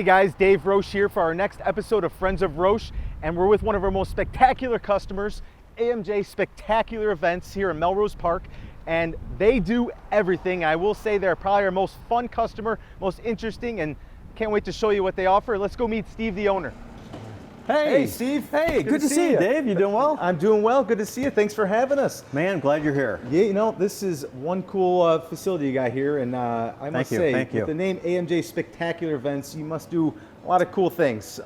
Hey guys, Dave Roesch here for our next episode of Friends of Roesch, and we're with one of our most spectacular customers, AMJ Spectacular Events here in Melrose Park, and they do everything. I will say they're probably our most fun customer, most interesting, and can't wait to show you what they offer. Let's go meet Steve, the owner. Hey, Steve. Hey, good to see you, Dave. You doing well? I'm doing well. Good to see you. Thanks for having us. Man, glad you're here. Yeah, you know, this is one cool facility you got here, and I must say, with the name AMJ Spectacular Events, you must do a lot of cool things.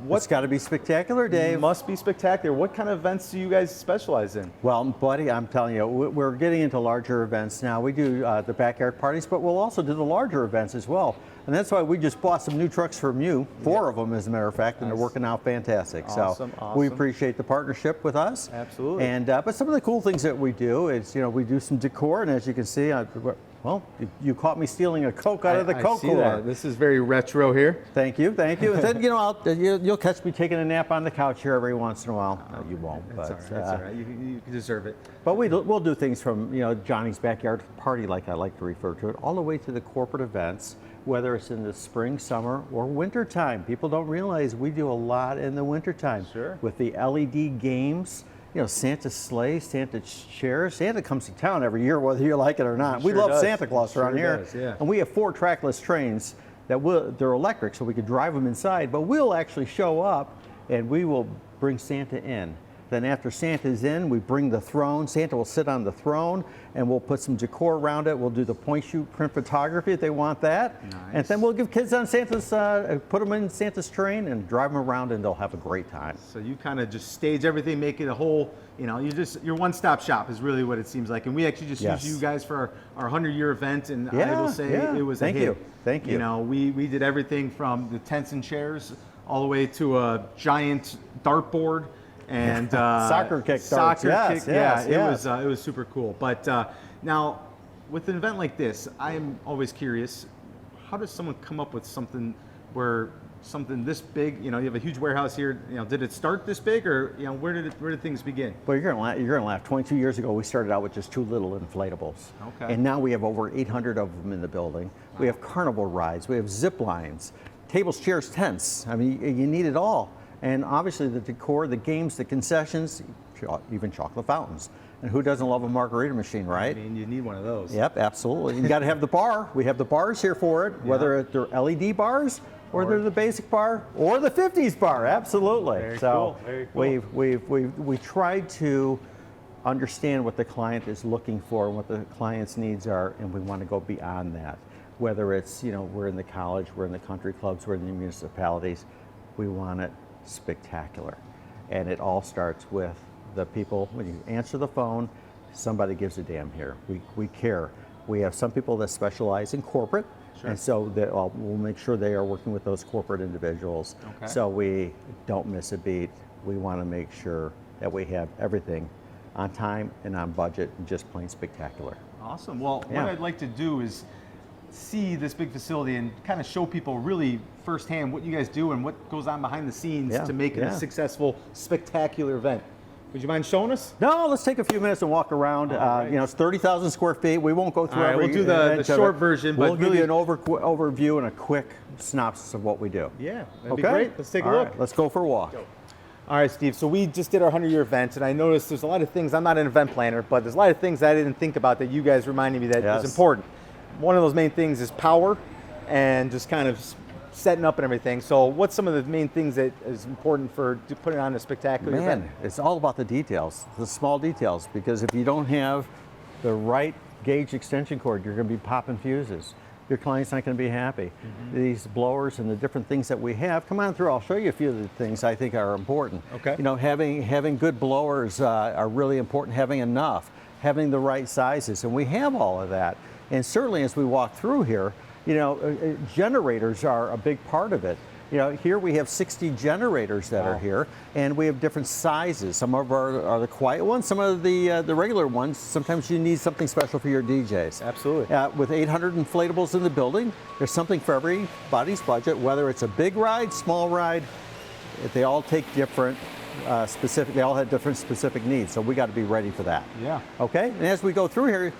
What's got to be spectacular, Dave? Must be spectacular. What kind of events do you guys specialize in? Well, buddy, I'm telling you, we're getting into larger events now. We do the backyard parties, but we'll also do the larger events as well. And that's why we just bought some new trucks from you, 4 of them as a matter of fact, and they're working out fantastic. Awesome, so awesome. We appreciate the partnership with us. Absolutely. And but some of the cool things that we do is, you know, we do some decor, and as you can see, well, you caught me stealing a Coke out of the Coke cooler. This is very retro here. Thank you, thank you. And then, you know, you'll catch me taking a nap on the couch here every once in a while. No, you won't. That's but, all right. That's all right. You deserve it. But we'll do things from, you know, Johnny's backyard party, like I like to refer to it, all the way to the corporate events, whether it's in the spring, summer, or winter time. People don't realize we do a lot in the winter time. Sure. With the LED games. You know, Santa sleigh, Santa chairs. Santa comes to town every year, whether you like it or not. We love Santa Claus around here. Yeah. And we have 4 trackless trains that they're electric, so we could drive them inside, but we'll actually show up and we will bring Santa in. Then after Santa's in, we bring the throne. Santa will sit on the throne, and we'll put some decor around it. We'll do the point shoot print photography if they want that. Nice. And then we'll give kids on Santa's, put them in Santa's train and drive them around, and they'll have a great time. So you kind of just stage everything, make it a whole, you know, your one-stop shop is really what it seems like. And we actually just used you guys for our 100-year event, and I will say it was a hit. Thank you. You know, we did everything from the tents and chairs all the way to a giant dartboard. And soccer kick, it was super cool. But now, with an event like this, I'm always curious: how does someone come up with something this big? You know, you have a huge warehouse here. You know, did it start this big, or you know, where did things begin? Well, you're gonna laugh. 22 years ago, we started out with just 2 little inflatables. Okay. And now we have over 800 of them in the building. Wow. We have carnival rides. We have zip lines, tables, chairs, tents. I mean, you need it all. And obviously the decor, the games, the concessions, even chocolate fountains. And who doesn't love a margarita machine, right? I mean, you need one of those. Yep, absolutely. You got to have the bar. We have the bars here for it, whether they're LED bars or they're the basic bar or the 50s bar. Absolutely. Very cool. Very cool. We tried to understand what the client is looking for and what the client's needs are, and we want to go beyond that. Whether it's, you know, we're in the college, we're in the country clubs, we're in the municipalities, we want it spectacular. And it all starts with the people. When you answer the phone, somebody gives a damn here. We care. We have some people that specialize in corporate, and so we'll make sure they are working with those corporate individuals. Okay. So we don't miss a beat. We want to make sure that we have everything on time and on budget and just plain spectacular. Awesome. Well, what I'd like to do is see this big facility and kind of show people really firsthand what you guys do and what goes on behind the scenes to make it a successful, spectacular event. Would you mind showing us? No, let's take a few minutes and walk around. You know, it's 30,000 square feet. We won't go through every. We'll do the short version, but we'll really give you an overview and a quick synopsis of what we do. Yeah, that'd be great. Let's take a look. Right, let's go for a walk. All right, Steve, so we just did our 100-year event, and I noticed there's a lot of things, I'm not an event planner, but there's a lot of things that I didn't think about that you guys reminded me that is important. One of those main things is power and just kind of setting up and everything. So what's some of the main things that is important for putting on a spectacular event? It's all about the details, the small details, because if you don't have the right gauge extension cord, you're going to be popping fuses. Your client's not going to be happy. These blowers and the different things that we have, come on through, I'll show you a few of the things I think are important. Okay. You know, having good blowers are really important, having enough, having the right sizes, and we have all of that. And certainly as we walk through here, you know, generators are a big part of it. You know, here we have 60 generators that are here, and we have different sizes. Some of are the quiet ones, some of the regular ones. Sometimes you need something special for your DJs. Absolutely. With 800 inflatables in the building, there's something for everybody's budget, whether it's a big ride, small ride. They all take different specific. They all have different specific needs, so we got to be ready for that. Yeah. Okay. And as we go through here,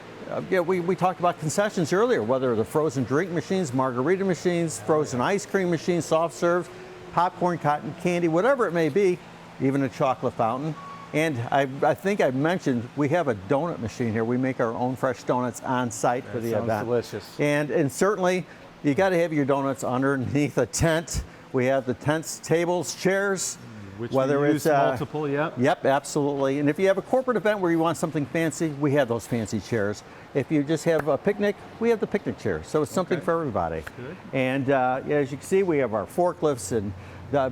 we talked about concessions earlier, whether the frozen drink machines, margarita machines, frozen ice cream machines, soft serves, popcorn, cotton candy, whatever it may be, even a chocolate fountain. And I think I mentioned we have a donut machine here. We make our own fresh donuts on site for the event. Sounds delicious. And certainly you got to have your donuts underneath a tent. We have the tents, tables, chairs. Which whether we use it's multiple, yep. Yep, absolutely. And if you have a corporate event where you want something fancy, we have those fancy chairs. If you just have a picnic, we have the picnic chairs. So it's something for everybody. Good. And as you can see, we have our forklifts, and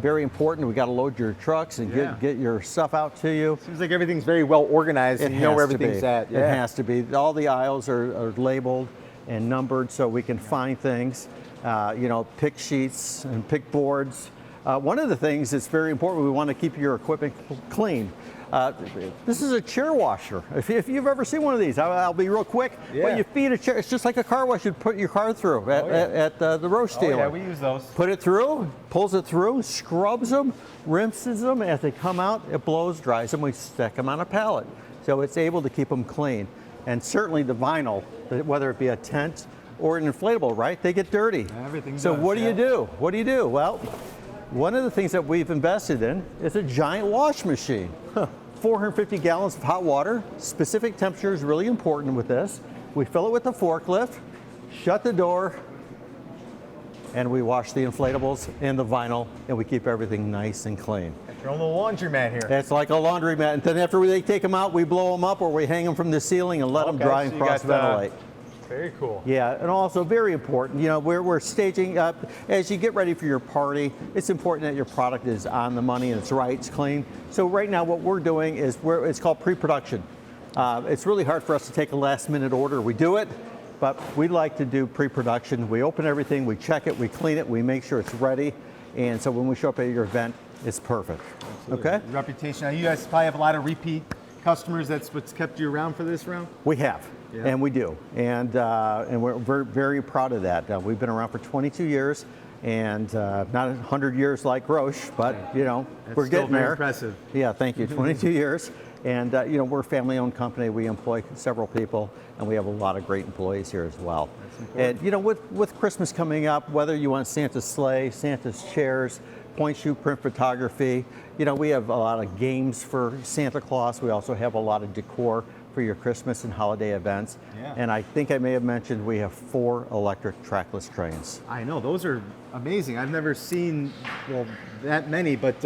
very important. We got to load your trucks and get your stuff out to you. Seems like everything's very well organized. And you know where everything's at. Yeah. It has to be. All the aisles are labeled and numbered so we can find things. You know, pick sheets and pick boards. One of the things that's very important, we want to keep your equipment clean. This is a chair washer. If you've ever seen one of these, I'll be real quick. Yeah. But you feed a chair, it's just like a car wash you'd put your car through at the Roesch dealer. Oh, yeah, we use those. Put it through, pulls it through, scrubs them, rinses them. As they come out, it blows, dries them. We stack them on a pallet. So it's able to keep them clean. And certainly the vinyl, whether it be a tent or an inflatable, right? They get dirty. Everything so does, what do you do? What do you do? Well, one of the things that we've invested in is a giant wash machine. 450 gallons of hot water. Specific temperature is really important with this. We fill it with the forklift, shut the door, and we wash the inflatables and the vinyl, and we keep everything nice and clean. It's your own little laundromat here. It's like a laundromat. And then after they take them out, we blow them up or we hang them from the ceiling and let them dry and cross-ventilate. Very cool. Yeah, and also very important, you know, we're staging up. As you get ready for your party, it's important that your product is on the money and it's right, it's clean. So right now what we're doing is, it's called pre-production. It's really hard for us to take a last minute order. We do it, but we like to do pre-production. We open everything, we check it, we clean it, we make sure it's ready. And so when we show up at your event, it's perfect. Absolutely. Okay? Reputation. Now you guys probably have a lot of repeat customers. That's what's kept you around for this round? We have. Yeah. And we do, and we're very, very proud of that. We've been around for 22 years, and not 100 years like Roesch, but you know, we're getting there. Impressive. Yeah, thank you. 22 years, and you know, we're a family-owned company. We employ several people, and we have a lot of great employees here as well. That's important. And you know, with Christmas coming up, whether you want Santa's sleigh, Santa's chairs, point shoot print photography, you know, we have a lot of games for Santa Claus. We also have a lot of decor for your Christmas and holiday events. Yeah. And I think I may have mentioned we have 4 electric trackless trains. I know, those are amazing. I've never seen, well, that many, but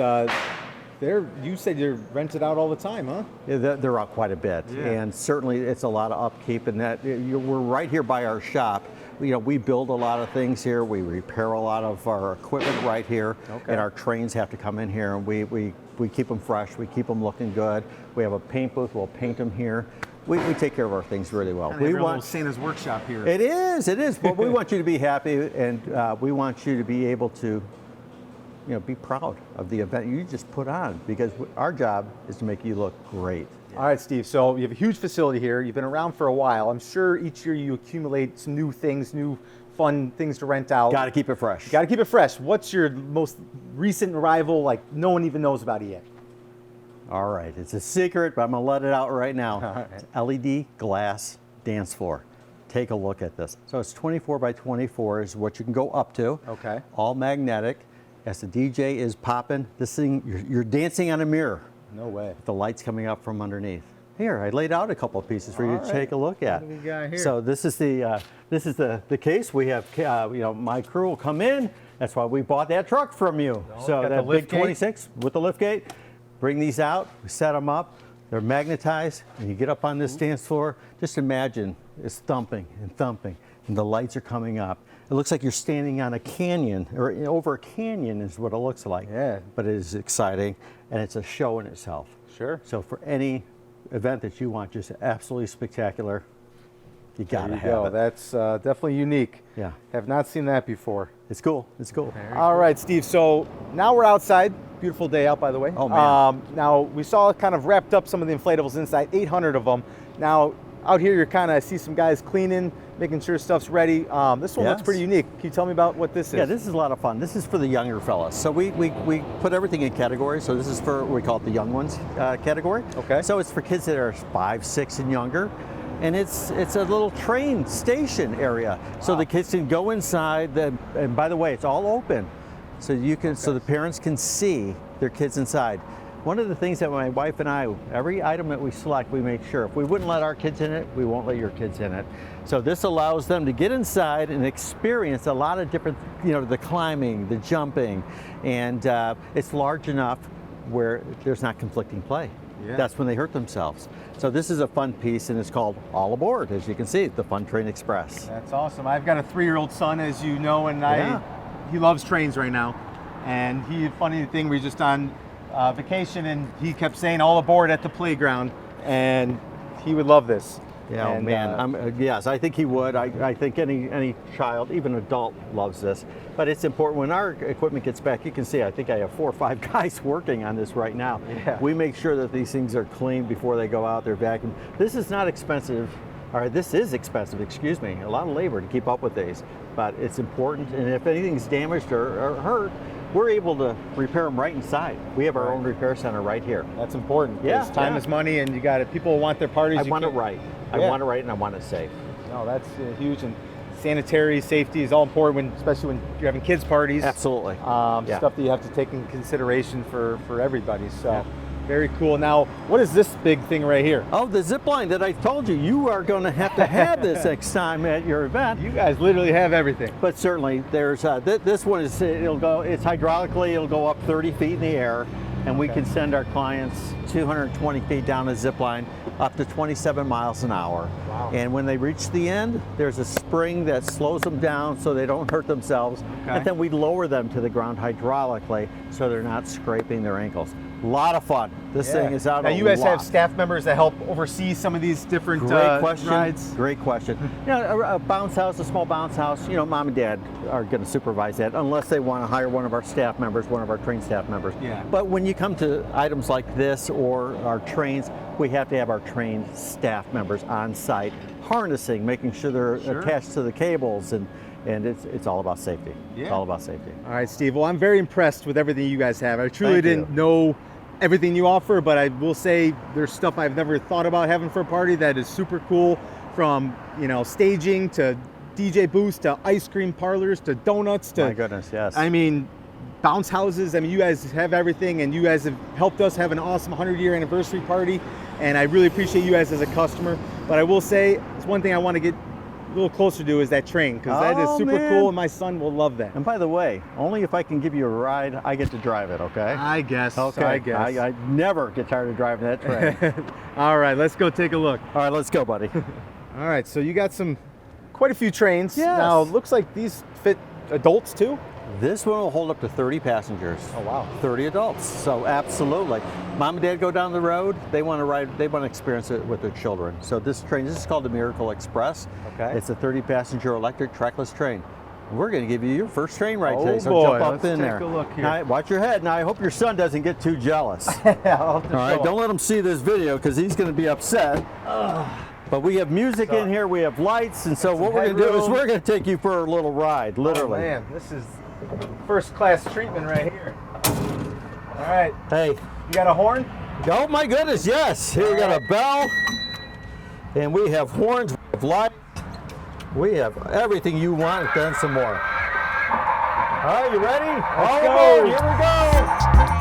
you said you're rented out all the time, huh? Yeah, they're out quite a bit. Yeah. And certainly it's a lot of upkeep, and that we're right here by our shop. You know, we build a lot of things here. We repair a lot of our equipment right here. Okay. And our trains have to come in here, and we keep them fresh. We keep them looking good. We have a paint booth. We'll paint them here. We take care of our things really well. We want Santa's workshop here. It is. But we want you to be happy, and we want you to be able to, you know, be proud of the event you just put on, because our job is to make you look great. All right, Steve, so you have a huge facility here. You've been around for a while. I'm sure each year you accumulate some new things, new fun things to rent out. Got to keep it fresh. Got to keep it fresh. What's your most recent arrival, like no one even knows about it yet? All right, it's a secret, but I'm going to let it out right now. All right. It's LED glass dance floor. Take a look at this. So it's 24 by 24 is what you can go up to. Okay. All magnetic. As the DJ is popping, this thing, you're dancing on a mirror. No way. The lights coming up from underneath. Here, I laid out a couple of pieces for you to take a look at. What do we got here? So this is the case. We have, you know, my crew will come in. That's why we bought that truck from you. So got that the big lift gate? 26 with the lift gate. Bring these out. We set them up. They're magnetized, and you get up on this dance floor. Just imagine it's thumping and thumping, and the lights are coming up. It looks like you're standing on a canyon, or over a canyon is what it looks like. Yeah. But it is exciting, and it's a show in itself. Sure. So for any event that you want, just absolutely spectacular, you gotta have it. That's definitely unique. Yeah. Have not seen that before. It's cool. It's cool. All right, Steve. So now we're outside. Beautiful day out, by the way. Oh, man. Now we saw kind of wrapped up some of the inflatables inside, 800 of them. Now out here, you're kind of see some guys cleaning, making sure stuff's ready. This one looks Yes. pretty unique. Can you tell me about what this is? Yeah, this is a lot of fun. This is for the younger fellas. So we put everything in categories. So this is for, we call it the young ones category. Okay. So it's for kids that are 5, 6 and younger. And it's a little train station area. So the kids can go inside, and by the way, it's all open. So you can, so the parents can see their kids inside. One of the things that my wife and I, every item that we select, we make sure if we wouldn't let our kids in it, we won't let your kids in it. So this allows them to get inside and experience a lot of different, you know, the climbing, the jumping, and it's large enough where there's not conflicting play. Yeah. That's when they hurt themselves. So this is a fun piece, and it's called All Aboard, as you can see, the Fun Train Express. That's awesome. I've got a 3-year-old son, as you know, and he loves trains right now. And funny thing, we were just on vacation, and he kept saying all aboard at the playground, and he would love this. Yeah, and, oh man, yes, I think he would. I think any child, even adult, loves this. But it's important when our equipment gets back. You can see, I think I have 4 or 5 guys working on this right now. Yeah. We make sure that these things are clean before they go out. They're vacuumed. This is not expensive. All right, this is expensive. Excuse me. A lot of labor to keep up with these, but it's important. And if anything's damaged or hurt, we're able to repair them right inside. We have our own repair center right here. That's important. Yeah, because time is money, and you got it. People want their parties. I want it right. I want it right, and I want it safe. No, that's huge, and sanitary safety is all important, especially when you're having kids parties. Absolutely. Stuff that you have to take in consideration for everybody. So very cool. Now, what is this big thing right here? Oh, the zip line that I told you. You are going to have this next time at your event. You guys literally have everything. But certainly, there's this one is it's hydraulically. It'll go up 30 feet in the air, and we can send our clients 220 feet down a zip line up to 27 miles an hour. Wow. And when they reach the end, there's a spring that slows them down so they don't hurt themselves. Okay. And then we lower them to the ground hydraulically so they're not scraping their ankles. A lot of fun. This thing is out now, a you guys lot. have staff members that help oversee some of these different Great question. rides? Great question. You know, a bounce house, a small bounce house, you know, mom and dad are going to supervise that unless they want to hire one of our staff members, one of our trained staff members. Yeah. But when you come to items like this or our trains, we have to have our trained staff members on site, harnessing, making sure they're attached to the cables, and it's all about safety. Yeah. It's all about safety. All right, Steve. Well, I'm very impressed with everything you guys have. I truly Thank you. didn't know everything you offer, but I will say there's stuff I've never thought about having for a party that is super cool, from, you know, staging to DJ booths to ice cream parlors to donuts to, My goodness, yes. I mean, bounce houses. I mean, you guys have everything, and you guys have helped us have an awesome 100-year anniversary party, and I really appreciate you guys as a customer. But I will say, it's one thing I want to get a little closer to is that train, because that is super cool, and my son will love that. And by the way, only if I can give you a ride, I get to drive it, okay? I guess. Okay. I guess. I never get tired of driving that train. All right, let's go take a look. All right, let's go, buddy. All right, so you got quite a few trains. Yes. Now, it looks like these fit adults too. This one will hold up to 30 passengers. Oh, wow. 30 adults. So absolutely. Mom and dad go down the road, they want to ride, they want to experience it with their children. So this is called the Miracle Express. Okay. It's a 30-passenger electric trackless train. We're going to give you your first train ride Oh, today, so boy. jump up Let's in take there. a look here. Now, watch your head. Now, I hope your son doesn't get too jealous. I'll have to All right, show don't him. let him see this video because he's going to be upset. But we have music in here, we have lights, and so what we're going to do is headroom. we're going to take you for a little ride, literally. Oh, man, this is first class treatment right here. All right, Hey, you got a horn? oh my goodness, yes. Here we got a bell, and we have horns, we have lights, we have everything you want, and then some more. All right, you ready? Let's All go. aboard, here we go.